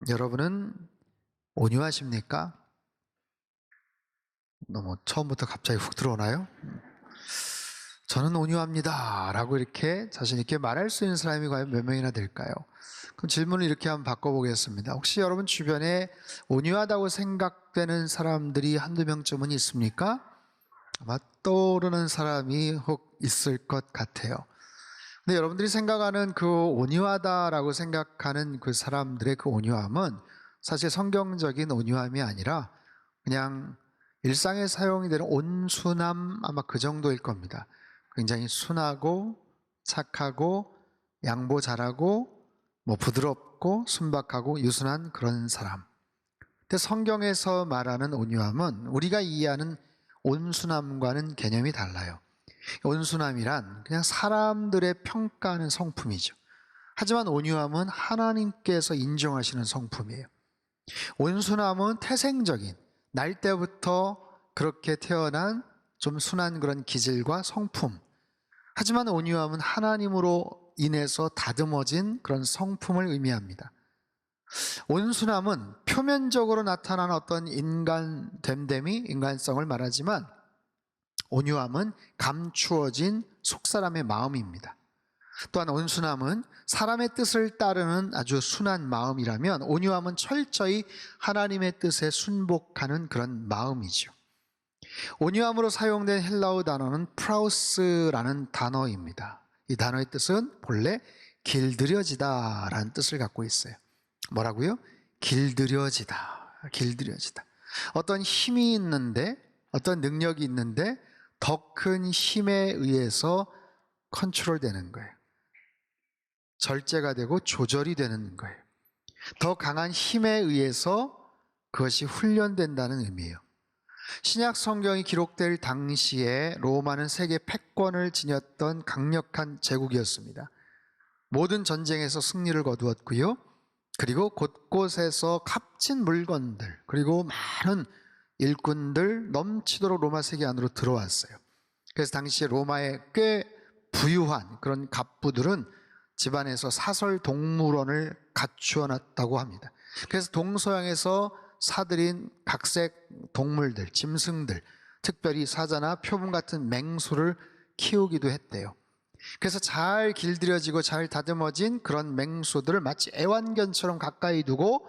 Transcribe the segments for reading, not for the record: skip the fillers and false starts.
여러분은 온유하십니까? 너무 처음부터 갑자기 훅 들어오나요? 저는 온유합니다 라고 이렇게 자신 있게 말할 수 있는 사람이 과연 몇 명이나 될까요? 그럼 질문을 이렇게 한번 바꿔보겠습니다. 혹시 여러분 주변에 온유하다고 생각되는 사람들이 한두 명쯤은 있습니까? 아마 떠오르는 사람이 혹 있을 것 같아요. 근데 여러분들이 생각하는 그 온유하다라고 생각하는 그 사람들의 그 온유함은 사실 성경적인 온유함이 아니라 그냥 일상에 사용이 되는 온순함, 아마 그 정도일 겁니다. 굉장히 순하고 착하고 양보 잘하고 부드럽고 순박하고 유순한 그런 사람. 근데 성경에서 말하는 온유함은 우리가 이해하는 온순함과는 개념이 달라요. 온순함이란 그냥 사람들의 평가하는 성품이죠. 하지만 온유함은 하나님께서 인정하시는 성품이에요. 온순함은 태생적인, 날 때부터 그렇게 태어난 좀 순한 그런 기질과 성품. 하지만 온유함은 하나님으로 인해서 다듬어진 그런 성품을 의미합니다. 온순함은 표면적으로 나타나는 어떤 인간됨됨이, 인간성을 말하지만 온유함은 감추어진 속사람의 마음입니다. 또한 온순함은 사람의 뜻을 따르는 아주 순한 마음이라면 온유함은 철저히 하나님의 뜻에 순복하는 그런 마음이죠. 온유함으로 사용된 헬라어 단어는 프라우스라는 단어입니다. 이 단어의 뜻은 본래 길들여지다라는 뜻을 갖고 있어요. 뭐라고요? 길들여지다. 길들여지다. 어떤 힘이 있는데, 어떤 능력이 있는데 더 큰 힘에 의해서 컨트롤되는 거예요. 절제가 되고 조절이 되는 거예요. 더 강한 힘에 의해서 그것이 훈련된다는 의미예요. 신약 성경이 기록될 당시에 로마는 세계 패권을 지녔던 강력한 제국이었습니다. 모든 전쟁에서 승리를 거두었고요. 그리고 곳곳에서 값진 물건들, 그리고 많은 일꾼들 넘치도록 로마 세계 안으로 들어왔어요. 그래서 당시에 로마에 꽤 부유한 그런 갑부들은 집안에서 사설 동물원을 갖추어 놨다고 합니다. 그래서 동서양에서 사들인 각색 동물들, 짐승들, 특별히 사자나 표범 같은 맹수를 키우기도 했대요. 그래서 잘 길들여지고 잘 다듬어진 그런 맹수들을 마치 애완견처럼 가까이 두고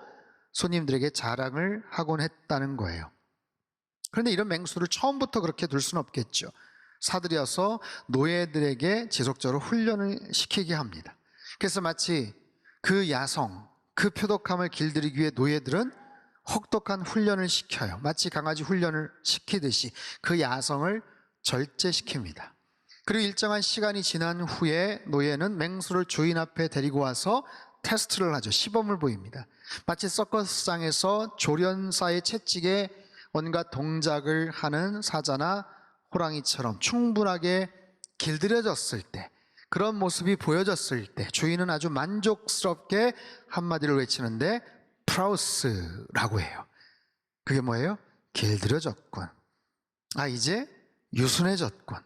손님들에게 자랑을 하곤 했다는 거예요. 그런데 이런 맹수를 처음부터 그렇게 둘 수는 없겠죠. 사들여서 노예들에게 지속적으로 훈련을 시키게 합니다. 그래서 마치 그 야성, 그 표독함을 길들이기 위해 노예들은 혹독한 훈련을 시켜요. 마치 강아지 훈련을 시키듯이 그 야성을 절제시킵니다. 그리고 일정한 시간이 지난 후에 노예는 맹수를 주인 앞에 데리고 와서 테스트를 하죠. 시범을 보입니다. 마치 서커스장에서 조련사의 채찍에 온갖 동작을 하는 사자나 호랑이처럼 충분하게 길들여졌을 때, 그런 모습이 보여졌을 때 주인은 아주 만족스럽게 한마디를 외치는데 프라우스라고 해요. 그게 뭐예요? 길들여졌군. 이제 유순해졌군.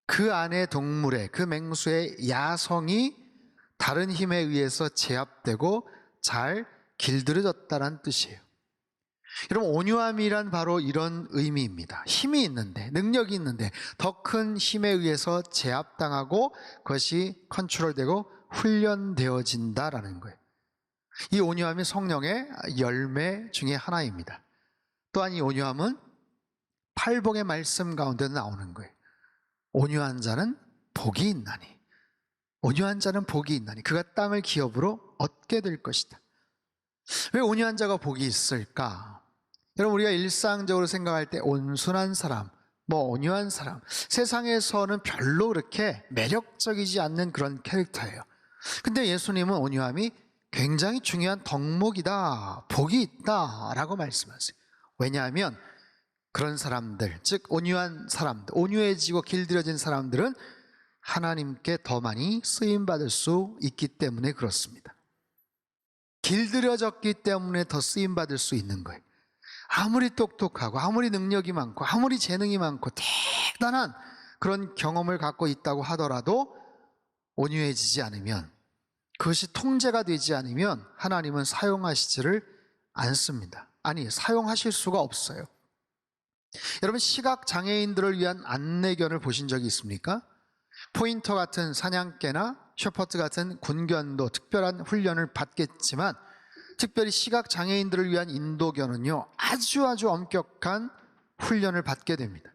그 안에 동물의, 그 맹수의 야성이 다른 힘에 의해서 제압되고 잘 길들여졌다는 뜻이에요. 여러분, 온유함이란 바로 이런 의미입니다. 힘이 있는데, 능력이 있는데 더 큰 힘에 의해서 제압당하고 그것이 컨트롤되고 훈련되어진다라는 거예요. 이 온유함이 성령의 열매 중에 하나입니다. 또한 이 온유함은 팔복의 말씀 가운데 나오는 거예요. 온유한 자는 복이 있나니, 온유한 자는 복이 있나니 그가 땅을 기업으로 얻게 될 것이다. 왜 온유한 자가 복이 있을까? 여러분, 우리가 일상적으로 생각할 때 온순한 사람, 온유한 사람, 세상에서는 별로 그렇게 매력적이지 않는 그런 캐릭터예요. 근데 예수님은 온유함이 굉장히 중요한 덕목이다, 복이 있다 라고 말씀하세요. 왜냐하면 그런 사람들, 즉 온유한 사람들, 온유해지고 길들여진 사람들은 하나님께 더 많이 쓰임받을 수 있기 때문에 그렇습니다. 길들여졌기 때문에 더 쓰임받을 수 있는 거예요. 아무리 똑똑하고 아무리 능력이 많고 아무리 재능이 많고 대단한 그런 경험을 갖고 있다고 하더라도 온유해지지 않으면 그것이 통제가 되지 않으면 하나님은 사용하시지를 않습니다. 아니, 사용하실 수가 없어요. 여러분, 시각장애인들을 위한 안내견을 보신 적이 있습니까? 포인터 같은 사냥개나 셔퍼트 같은 군견도 특별한 훈련을 받겠지만, 특별히 시각장애인들을 위한 인도견은요, 아주 엄격한 훈련을 받게 됩니다.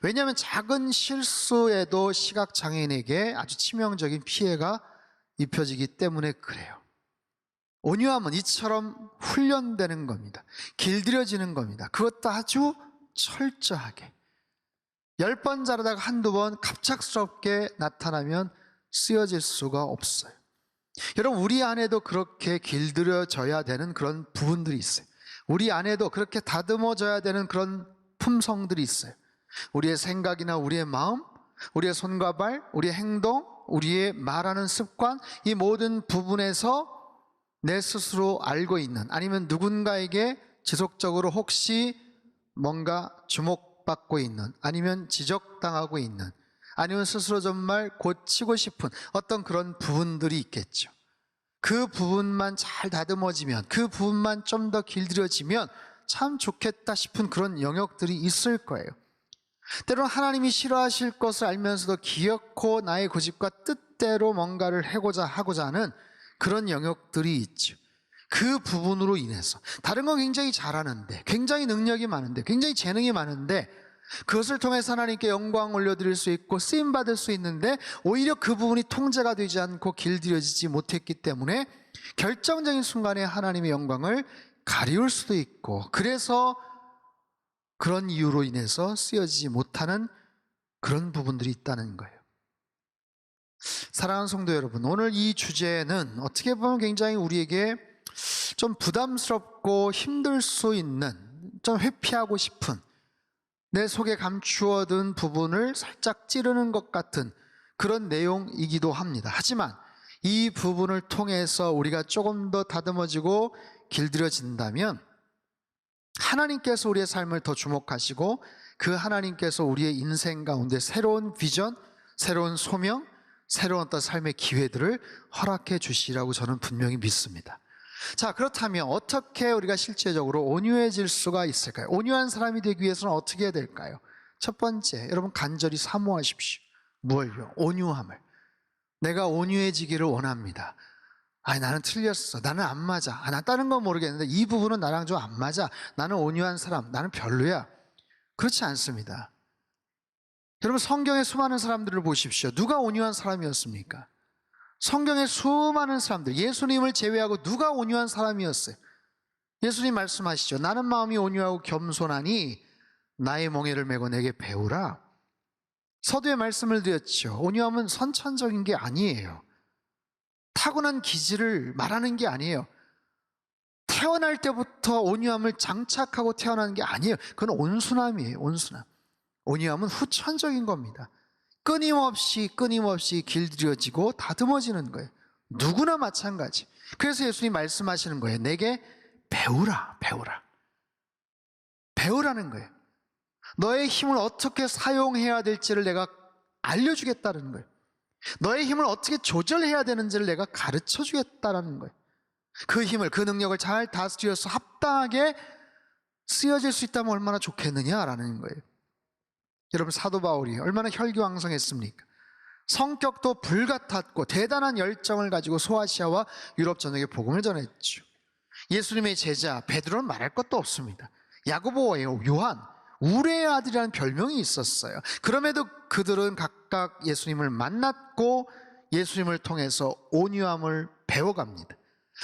왜냐하면 작은 실수에도 시각장애인에게 아주 치명적인 피해가 입혀지기 때문에 그래요. 온유함은 이처럼 훈련되는 겁니다. 길들여지는 겁니다. 그것도 아주 철저하게. 10번 자르다가 한두 번 갑작스럽게 나타나면 쓰여질 수가 없어요. 여러분, 우리 안에도 그렇게 길들여져야 되는 그런 부분들이 있어요. 우리 안에도 그렇게 다듬어져야 되는 그런 품성들이 있어요. 우리의 생각이나 우리의 마음, 우리의 손과 발, 우리의 행동, 우리의 말하는 습관, 이 모든 부분에서 내 스스로 알고 있는, 아니면 누군가에게 지속적으로 혹시 뭔가 주목받고 있는, 아니면 지적당하고 있는, 아니면 스스로 정말 고치고 싶은 어떤 그런 부분들이 있겠죠. 그 부분만 잘 다듬어지면, 그 부분만 좀 더 길들여지면 참 좋겠다 싶은 그런 영역들이 있을 거예요. 때로는 하나님이 싫어하실 것을 알면서도 기어코 나의 고집과 뜻대로 뭔가를 하고자 하는 그런 영역들이 있죠. 그 부분으로 인해서 다른 건 굉장히 잘하는데, 굉장히 능력이 많은데, 굉장히 재능이 많은데, 그것을 통해서 하나님께 영광 올려드릴 수 있고 쓰임받을 수 있는데, 오히려 그 부분이 통제가 되지 않고 길들여지지 못했기 때문에 결정적인 순간에 하나님의 영광을 가리울 수도 있고, 그래서 그런 이유로 인해서 쓰여지지 못하는 그런 부분들이 있다는 거예요. 사랑하는 성도 여러분, 오늘 이 주제는 어떻게 보면 굉장히 우리에게 좀 부담스럽고 힘들 수 있는, 좀 회피하고 싶은, 내 속에 감추어둔 부분을 살짝 찌르는 것 같은 그런 내용이기도 합니다. 하지만 이 부분을 통해서 우리가 조금 더 다듬어지고 길들여진다면 하나님께서 우리의 삶을 더 주목하시고, 그 하나님께서 우리의 인생 가운데 새로운 비전, 새로운 소명, 새로운 어떤 삶의 기회들을 허락해 주시라고 저는 분명히 믿습니다. 자, 그렇다면 어떻게 우리가 실제적으로 온유해질 수가 있을까요? 온유한 사람이 되기 위해서는 어떻게 해야 될까요? 첫 번째, 여러분 간절히 사모하십시오. 뭘요? 온유함을. 내가 온유해지기를 원합니다. 아니, 나는 틀렸어. 나는 안 맞아. 난 다른 건 모르겠는데 이 부분은 나랑 좀 안 맞아. 나는 온유한 사람, 나는 별로야. 그렇지 않습니다. 여러분, 성경의 수많은 사람들을 보십시오. 누가 온유한 사람이었습니까? 성경의 수많은 사람들, 예수님을 제외하고 누가 온유한 사람이었어요? 예수님 말씀하시죠. 나는 마음이 온유하고 겸손하니 나의 멍에를 메고 내게 배우라. 서두에 말씀을 드렸죠. 온유함은 선천적인 게 아니에요. 타고난 기질을 말하는 게 아니에요. 태어날 때부터 온유함을 장착하고 태어나는 게 아니에요. 그건 온순함이에요. 온순함. 온유함은 후천적인 겁니다. 끊임없이 길들여지고 다듬어지는 거예요. 누구나 마찬가지. 그래서 예수님 말씀하시는 거예요. 내게 배우라. 배우라는 거예요. 너의 힘을 어떻게 사용해야 될지를 내가 알려주겠다는 거예요. 너의 힘을 어떻게 조절해야 되는지를 내가 가르쳐 주겠다는 거예요. 그 힘을, 그 능력을 잘 다스려서 합당하게 쓰여질 수 있다면 얼마나 좋겠느냐라는 거예요. 여러분, 사도 바울이 얼마나 혈기왕성했습니까? 성격도 불같았고 대단한 열정을 가지고 소아시아와 유럽 전역에 복음을 전했죠. 예수님의 제자 베드로는 말할 것도 없습니다. 야고보와 요한, 우레의 아들이라는 별명이 있었어요. 그럼에도 그들은 각각 예수님을 만났고 예수님을 통해서 온유함을 배워갑니다.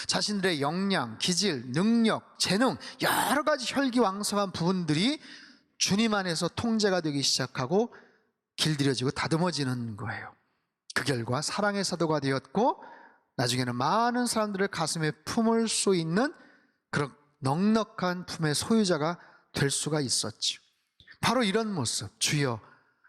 자신들의 역량, 기질, 능력, 재능, 여러 가지 혈기왕성한 부분들이 주님 안에서 통제가 되기 시작하고 길들여지고 다듬어지는 거예요. 그 결과 사랑의 사도가 되었고, 나중에는 많은 사람들을 가슴에 품을 수 있는 그런 넉넉한 품의 소유자가 될 수가 있었죠. 바로 이런 모습, 주여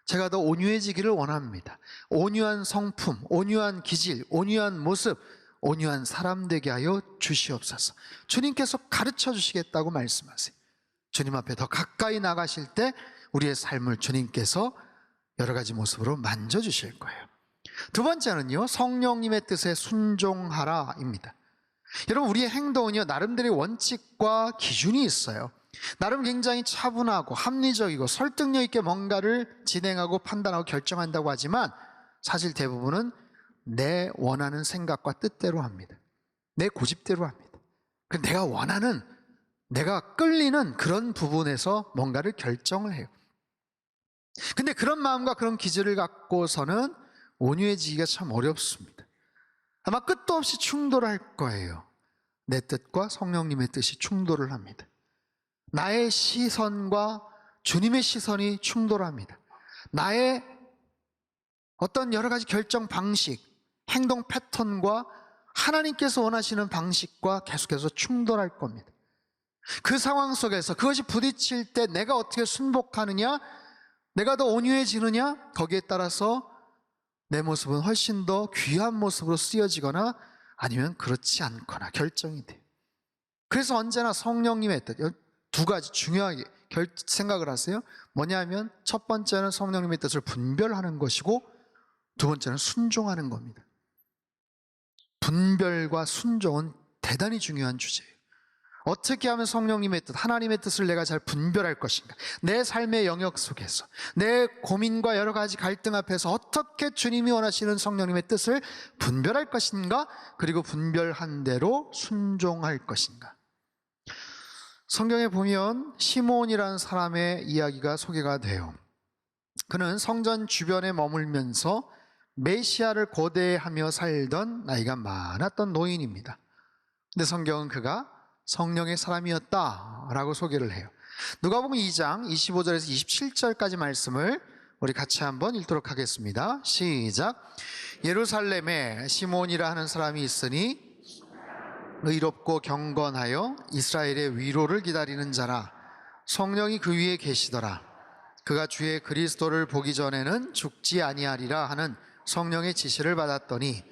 제가 더 온유해지기를 원합니다. 온유한 성품, 온유한 기질, 온유한 모습, 온유한 사람 되게 하여 주시옵소서. 주님께서 가르쳐 주시겠다고 말씀하세요. 주님 앞에 더 가까이 나가실 때 우리의 삶을 주님께서 여러 가지 모습으로 만져주실 거예요. 두 번째는요, 성령님의 뜻에 순종하라입니다. 여러분, 우리의 행동은요, 나름대로의 원칙과 기준이 있어요. 나름 굉장히 차분하고 합리적이고 설득력 있게 뭔가를 진행하고 판단하고 결정한다고 하지만 사실 대부분은 내 원하는 생각과 뜻대로 합니다. 내 고집대로 합니다. 내가 원하는, 내가 끌리는 그런 부분에서 뭔가를 결정을 해요. 근데 그런 마음과 그런 기질을 갖고서는 온유해지기가 참 어렵습니다. 아마 끝도 없이 충돌할 거예요. 내 뜻과 성령님의 뜻이 충돌을 합니다. 나의 시선과 주님의 시선이 충돌합니다. 나의 어떤 여러 가지 결정 방식, 행동 패턴과 하나님께서 원하시는 방식과 계속해서 충돌할 겁니다. 그 상황 속에서 그것이 부딪힐 때 내가 어떻게 순복하느냐, 내가 더 온유해지느냐, 거기에 따라서 내 모습은 훨씬 더 귀한 모습으로 쓰여지거나 아니면 그렇지 않거나 결정이 돼요. 그래서 언제나 성령님의 뜻, 두 가지 중요하게 생각을 하세요. 뭐냐면 첫 번째는 성령님의 뜻을 분별하는 것이고 두 번째는 순종하는 겁니다. 분별과 순종은 대단히 중요한 주제예요. 어떻게 하면 성령님의 뜻, 하나님의 뜻을 내가 잘 분별할 것인가? 내 삶의 영역 속에서 내 고민과 여러 가지 갈등 앞에서 어떻게 주님이 원하시는 성령님의 뜻을 분별할 것인가? 그리고 분별한 대로 순종할 것인가? 성경에 보면 시몬이라는 사람의 이야기가 소개가 돼요. 그는 성전 주변에 머물면서 메시아를 고대하며 살던 나이가 많았던 노인입니다. 근데 성경은 그가 성령의 사람이었다라고 소개를 해요. 누가복음 2장 25절에서 27절까지 말씀을 우리 같이 한번 읽도록 하겠습니다. 시작. 예루살렘에 시몬이라 하는 사람이 있으니 의롭고 경건하여 이스라엘의 위로를 기다리는 자라. 성령이 그 위에 계시더라. 그가 주의 그리스도를 보기 전에는 죽지 아니하리라 하는 성령의 지시를 받았더니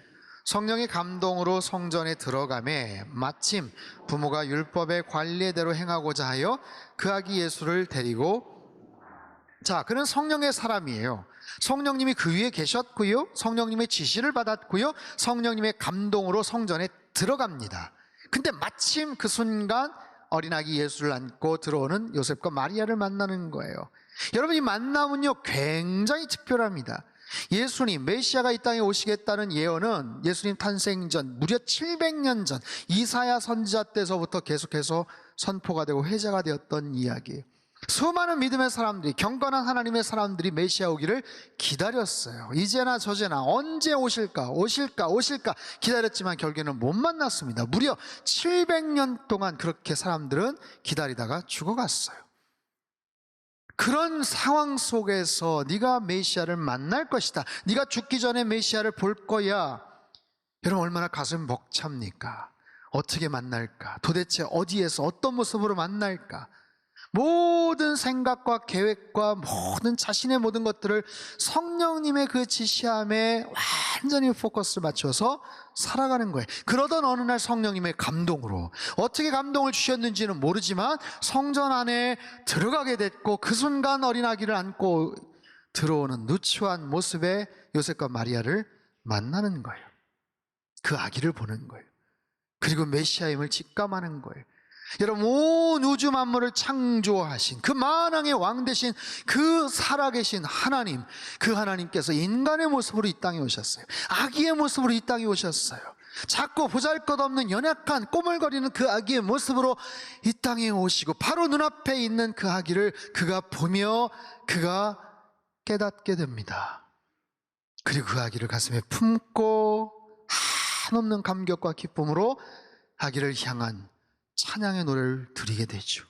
성령의 감동으로 성전에 들어가매 마침 부모가 율법의 관례대로 행하고자 하여 그 아기 예수를 데리고, 자, 그는 성령의 사람이에요. 성령님이 그 위에 계셨고요, 성령님의 지시를 받았고요, 성령님의 감동으로 성전에 들어갑니다. 근데 마침 그 순간 어린아기 예수를 안고 들어오는 요셉과 마리아를 만나는 거예요. 여러분, 이 만남은요 굉장히 특별합니다. 예수님, 메시아가 이 땅에 오시겠다는 예언은 예수님 탄생 전 무려 700년 전 이사야 선지자 때서부터 계속해서 선포가 되고 회자가 되었던 이야기예요. 수많은 믿음의 사람들이, 경건한 하나님의 사람들이 메시아 오기를 기다렸어요. 이제나 저제나 언제 오실까 기다렸지만 결국에는 못 만났습니다. 무려 700년 동안 그렇게 사람들은 기다리다가 죽어갔어요. 그런 상황 속에서 네가 메시아를 만날 것이다, 네가 죽기 전에 메시아를 볼 거야. 여러분, 얼마나 가슴 벅찹니까? 어떻게 만날까? 도대체 어디에서 어떤 모습으로 만날까? 모든 생각과 계획과 모든 자신의 모든 것들을 성령님의 그 지시함에 완전히 포커스를 맞춰서 살아가는 거예요. 그러던 어느 날 성령님의 감동으로, 어떻게 감동을 주셨는지는 모르지만 성전 안에 들어가게 됐고 그 순간 어린아기를 안고 들어오는 누추한 모습의 요셉과 마리아를 만나는 거예요. 그 아기를 보는 거예요. 그리고 메시아임을 직감하는 거예요. 여러분, 온 우주 만물을 창조하신 그 만왕의 왕 되신 그 살아계신 하나님, 그 하나님께서 인간의 모습으로 이 땅에 오셨어요. 아기의 모습으로 이 땅에 오셨어요. 작고 보잘것없는 연약한 꼬물거리는 그 아기의 모습으로 이 땅에 오시고 바로 눈앞에 있는 그 아기를 그가 보며 그가 깨닫게 됩니다. 그리고 그 아기를 가슴에 품고 한없는 감격과 기쁨으로 아기를 향한 찬양의 노래를 드리게 되죠.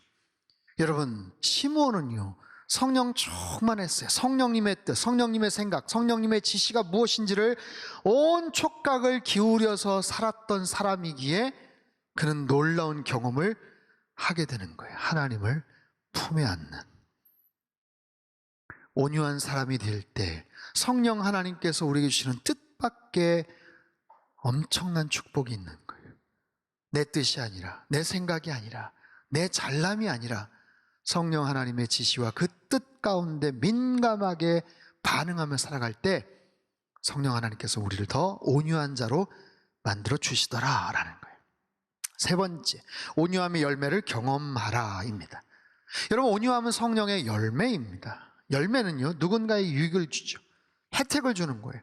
여러분, 시므온은요 성령 충만했어요. 성령님의 뜻, 성령님의 생각, 성령님의 지시가 무엇인지를 온 촉각을 기울여서 살았던 사람이기에 그는 놀라운 경험을 하게 되는 거예요. 하나님을 품에 안는 온유한 사람이 될 때 성령 하나님께서 우리에게 주시는 뜻밖의 엄청난 축복이 있는 거예요. 내 뜻이 아니라, 내 생각이 아니라, 내 잘남이 아니라 성령 하나님의 지시와 그 뜻 가운데 민감하게 반응하며 살아갈 때 성령 하나님께서 우리를 더 온유한 자로 만들어 주시더라라는 거예요. 세 번째, 온유함의 열매를 경험하라입니다. 여러분, 온유함은 성령의 열매입니다. 열매는요, 누군가의 유익을 주죠. 혜택을 주는 거예요.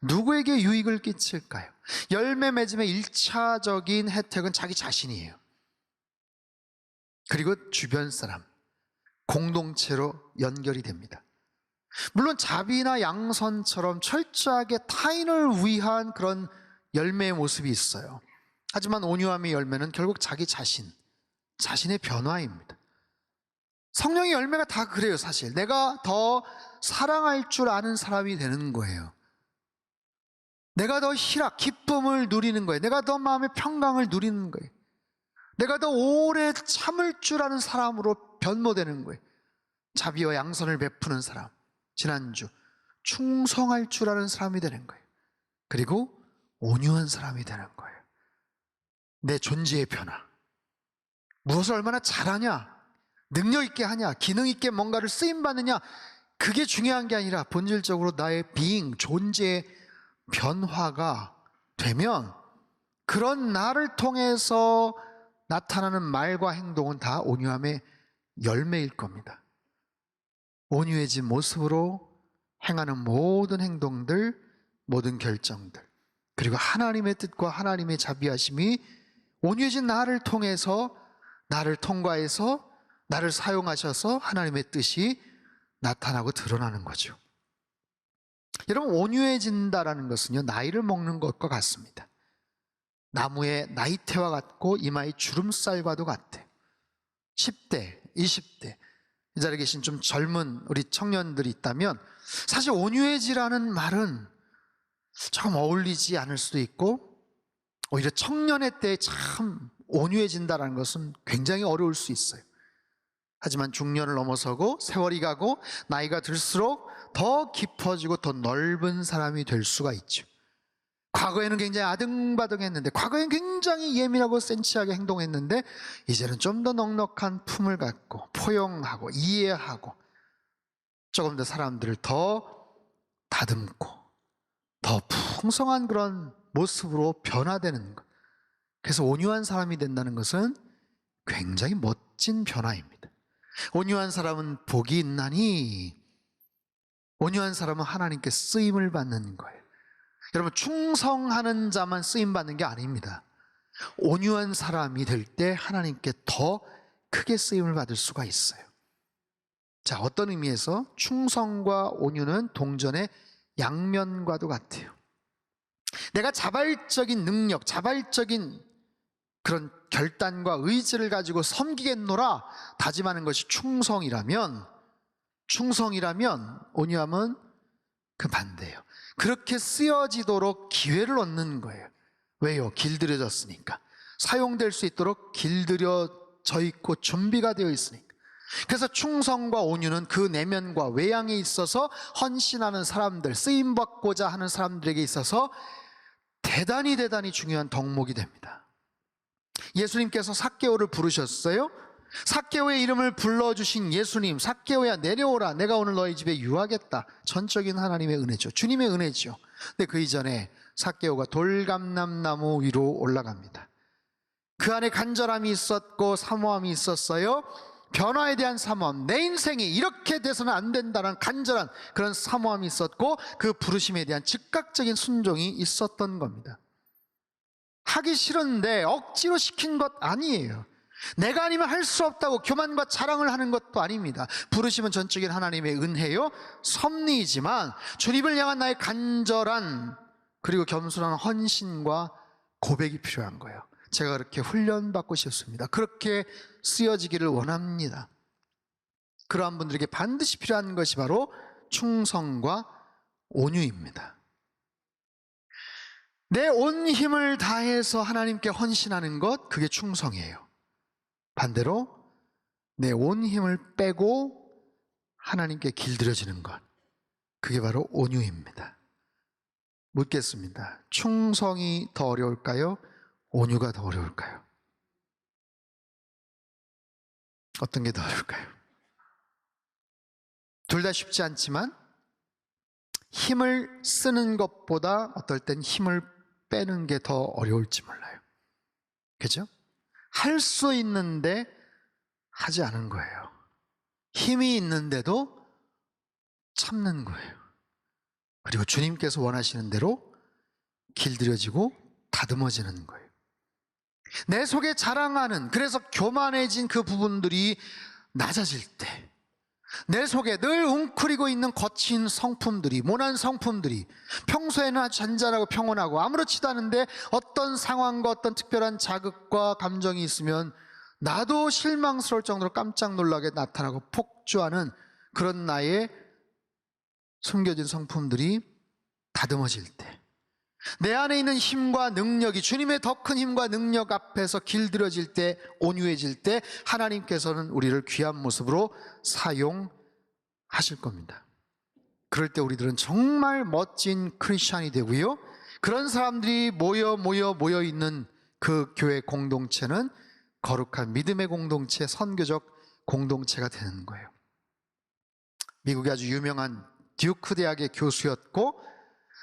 누구에게 유익을 끼칠까요? 열매 맺음의 1차적인 혜택은 자기 자신이에요. 그리고 주변 사람, 공동체로 연결이 됩니다. 물론 자비나 양선처럼 철저하게 타인을 위한 그런 열매의 모습이 있어요. 하지만 온유함의 열매는 결국 자기 자신, 자신의 변화입니다. 성령의 열매가 다 그래요. 사실 내가 더 사랑할 줄 아는 사람이 되는 거예요. 내가 더 희락, 기쁨을 누리는 거예요. 내가 더 마음의 평강을 누리는 거예요. 내가 더 오래 참을 줄 아는 사람으로 변모되는 거예요. 자비와 양선을 베푸는 사람, 지난주 충성할 줄 아는 사람이 되는 거예요. 그리고 온유한 사람이 되는 거예요. 내 존재의 변화, 무엇을 얼마나 잘하냐, 능력 있게 하냐, 기능 있게 뭔가를 쓰임받느냐, 그게 중요한 게 아니라 본질적으로 나의 존재의 변화가 되면 그런 나를 통해서 나타나는 말과 행동은 다 온유함의 열매일 겁니다. 온유해진 모습으로 행하는 모든 행동들, 모든 결정들, 그리고 하나님의 뜻과 하나님의 자비하심이 온유해진 나를 통해서, 나를 통과해서, 나를 사용하셔서 하나님의 뜻이 나타나고 드러나는 거죠. 여러분, 온유해진다라는 것은요, 나이를 먹는 것과 같습니다. 나무의 나이테와 같고 이마의 주름살과도 같아요. 10대, 20대 이 자리에 계신 좀 젊은 우리 청년들이 있다면 사실 온유해지라는 말은 조금 어울리지 않을 수도 있고, 오히려 청년의 때에 참 온유해진다는 것은 굉장히 어려울 수 있어요. 하지만 중년을 넘어서고 세월이 가고 나이가 들수록 더 깊어지고 더 넓은 사람이 될 수가 있죠. 과거에는 굉장히 아등바등했는데, 과거에는 굉장히 예민하고 센치하게 행동했는데, 이제는 좀 더 넉넉한 품을 갖고 포용하고 이해하고 조금 더 사람들을 더 다듬고 더 풍성한 그런 모습으로 변화되는 것. 그래서 온유한 사람이 된다는 것은 굉장히 멋진 변화입니다. 온유한 사람은 복이 있나니, 온유한 사람은 하나님께 쓰임을 받는 거예요. 여러분, 충성하는 자만 쓰임받는 게 아닙니다. 온유한 사람이 될 때 하나님께 더 크게 쓰임을 받을 수가 있어요. 자, 어떤 의미에서 충성과 온유는 동전의 양면과도 같아요. 내가 자발적인 능력, 자발적인 그런 결단과 의지를 가지고 섬기겠노라 다짐하는 것이 충성이라면, 온유함은 그 반대예요. 그렇게 쓰여지도록 기회를 얻는 거예요. 왜요? 길들여졌으니까. 사용될 수 있도록 길들여져 있고 준비가 되어 있으니까. 그래서 충성과 온유는 그 내면과 외양에 있어서 헌신하는 사람들, 쓰임받고자 하는 사람들에게 있어서 대단히 중요한 덕목이 됩니다. 예수님께서 삭개오를 부르셨어요. 삭개오의 이름을 불러주신 예수님, 삭개오야 내려오라, 내가 오늘 너희 집에 유하겠다. 전적인 하나님의 은혜죠. 주님의 은혜죠. 근데 그 이전에 삭개오가 돌감람나무 위로 올라갑니다. 그 안에 간절함이 있었고 사모함이 있었어요. 변화에 대한 사모함, 내 인생이 이렇게 돼서는 안 된다는 간절한 그런 사모함이 있었고, 그 부르심에 대한 즉각적인 순종이 있었던 겁니다. 하기 싫은데 억지로 시킨 것 아니에요. 내가 아니면 할 수 없다고 교만과 자랑을 하는 것도 아닙니다. 부르심은 전적인 하나님의 은혜요, 섭리이지만 주님을 향한 나의 간절한 그리고 겸손한 헌신과 고백이 필요한 거예요. 제가 그렇게 훈련받고 싶습니다. 그렇게 쓰여지기를 원합니다. 그러한 분들에게 반드시 필요한 것이 바로 충성과 온유입니다. 내 온 힘을 다해서 하나님께 헌신하는 것, 그게 충성이에요. 반대로 내 온 힘을 빼고 하나님께 길들여지는 것, 그게 바로 온유입니다. 묻겠습니다. 충성이 더 어려울까요? 온유가 더 어려울까요? 어떤 게 더 어려울까요? 둘 다 쉽지 않지만 힘을 쓰는 것보다 어떨 땐 힘을 빼는 게 더 어려울지 몰라요. 그죠? 할 수 있는데 하지 않은 거예요. 힘이 있는데도 참는 거예요. 그리고 주님께서 원하시는 대로 길들여지고 다듬어지는 거예요. 내 속에 자랑하는, 그래서 교만해진 그 부분들이 낮아질 때, 내 속에 늘 웅크리고 있는 거친 성품들이, 모난 성품들이 평소에는 아주 잔잔하고 평온하고 아무렇지도 않은데 어떤 상황과 어떤 특별한 자극과 감정이 있으면 나도 실망스러울 정도로 깜짝 놀라게 나타나고 폭주하는 그런 나의 숨겨진 성품들이 다듬어질 때, 내 안에 있는 힘과 능력이 주님의 더 큰 힘과 능력 앞에서 길들여질 때, 온유해질 때 하나님께서는 우리를 귀한 모습으로 사용하실 겁니다. 그럴 때 우리들은 정말 멋진 크리스찬이 되고요, 그런 사람들이 모여 있는 그 교회 공동체는 거룩한 믿음의 공동체, 선교적 공동체가 되는 거예요. 미국의 아주 유명한 듀크 대학의 교수였고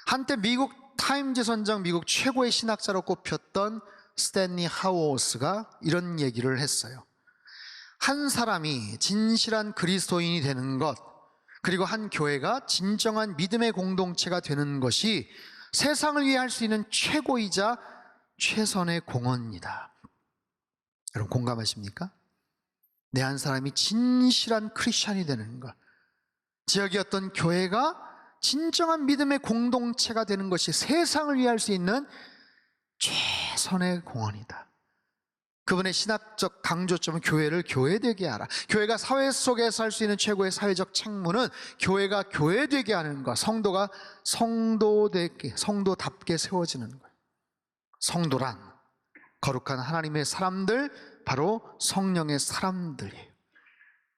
한때 미국 타임즈 선정 미국 최고의 신학자로 꼽혔던 스탠리 하우어스가 이런 얘기를 했어요. 한 사람이 진실한 그리스도인이 되는 것, 그리고 한 교회가 진정한 믿음의 공동체가 되는 것이 세상을 위해 할 수 있는 최고이자 최선의 공헌이다. 여러분 공감하십니까? 내 한 사람이 진실한 크리스찬이 되는 것, 지역의 어떤 교회가 진정한 믿음의 공동체가 되는 것이 세상을 위해 할 수 있는 최선의 공헌이다. 그분의 신학적 강조점은 교회를 교회되게 하라. 교회가 사회 속에서 할 수 있는 최고의 사회적 책무는 교회가 교회되게 하는 것, 성도가 성도답게 세워지는 거예요. 성도란 거룩한 하나님의 사람들, 바로 성령의 사람들이에요.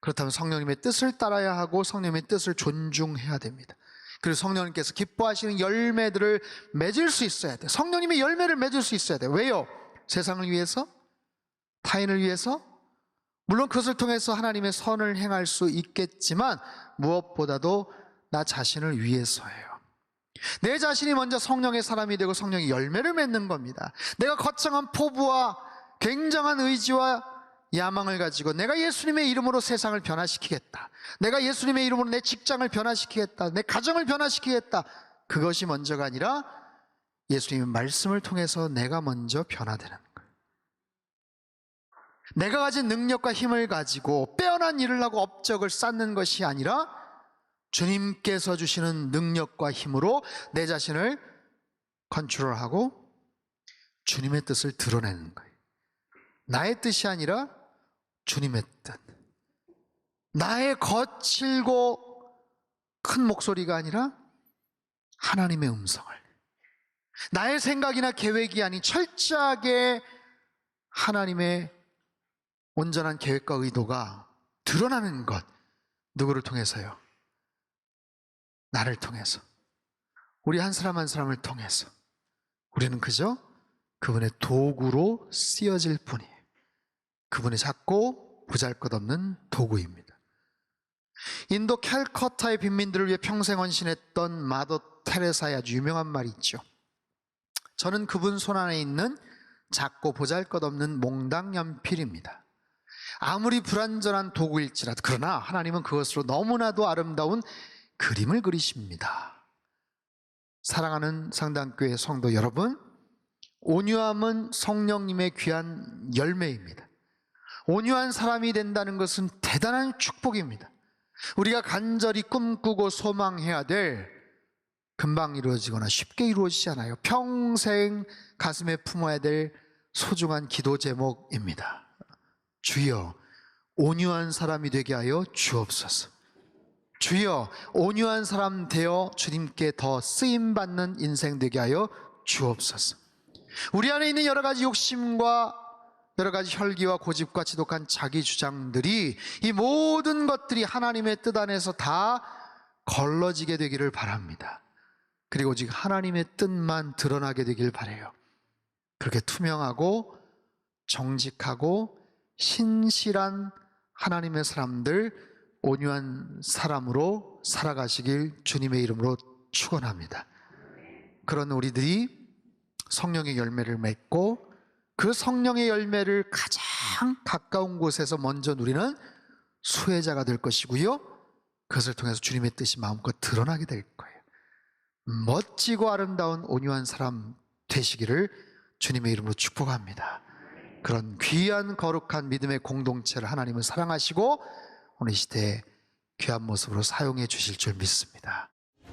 그렇다면 성령님의 뜻을 따라야 하고 성령님의 뜻을 존중해야 됩니다. 그리고 성령님께서 기뻐하시는 열매들을 맺을 수 있어야 돼요. 성령님의 열매를 맺을 수 있어야 돼요. 왜요? 세상을 위해서? 타인을 위해서? 물론 그것을 통해서 하나님의 선을 행할 수 있겠지만 무엇보다도 나 자신을 위해서예요. 내 자신이 먼저 성령의 사람이 되고 성령의 열매를 맺는 겁니다. 내가 거창한 포부와 굉장한 의지와 야망을 가지고 내가 예수님의 이름으로 세상을 변화시키겠다, 내가 예수님의 이름으로 내 직장을 변화시키겠다, 내 가정을 변화시키겠다, 그것이 먼저가 아니라 예수님의 말씀을 통해서 내가 먼저 변화되는 거예요. 내가 가진 능력과 힘을 가지고 빼어난 일을 하고 업적을 쌓는 것이 아니라 주님께서 주시는 능력과 힘으로 내 자신을 컨트롤하고 주님의 뜻을 드러내는 거예요. 나의 뜻이 아니라 주님의 뜻, 나의 거칠고 큰 목소리가 아니라 하나님의 음성을, 나의 생각이나 계획이 아닌 철저하게 하나님의 온전한 계획과 의도가 드러나는 것. 누구를 통해서요? 나를 통해서, 우리 한 사람 한 사람을 통해서. 우리는 그저 그분의 도구로 쓰여질 뿐이에요. 그분의 작고 보잘것없는 도구입니다. 인도 캘커타의 빈민들을 위해 평생 헌신했던 마더 테레사의 아주 유명한 말이 있죠. 저는 그분 손안에 있는 작고 보잘것없는 몽당 연필입니다. 아무리 불완전한 도구일지라도 그러나 하나님은 그것으로 너무나도 아름다운 그림을 그리십니다. 사랑하는 상당교회 성도 여러분, 온유함은 성령님의 귀한 열매입니다. 온유한 사람이 된다는 것은 대단한 축복입니다. 우리가 간절히 꿈꾸고 소망해야 될, 금방 이루어지거나 쉽게 이루어지지 않아요. 평생 가슴에 품어야 될 소중한 기도 제목입니다. 주여, 온유한 사람이 되게 하여 주옵소서. 주여, 온유한 사람 되어 주님께 더 쓰임받는 인생 되게 하여 주옵소서. 우리 안에 있는 여러 가지 욕심과 여러 가지 혈기와 고집과 지독한 자기 주장들이, 이 모든 것들이 하나님의 뜻 안에서 다 걸러지게 되기를 바랍니다. 그리고 오직 하나님의 뜻만 드러나게 되길 바라요. 그렇게 투명하고 정직하고 신실한 하나님의 사람들, 온유한 사람으로 살아가시길 주님의 이름으로 축원합니다. 그런 우리들이 성령의 열매를 맺고 그 성령의 열매를 가장 가까운 곳에서 먼저 누리는 수혜자가 될 것이고요, 그것을 통해서 주님의 뜻이 마음껏 드러나게 될 거예요. 멋지고 아름다운 온유한 사람 되시기를 주님의 이름으로 축복합니다. 그런 귀한 거룩한 믿음의 공동체를 하나님은 사랑하시고 오늘 이 시대에 귀한 모습으로 사용해 주실 줄 믿습니다.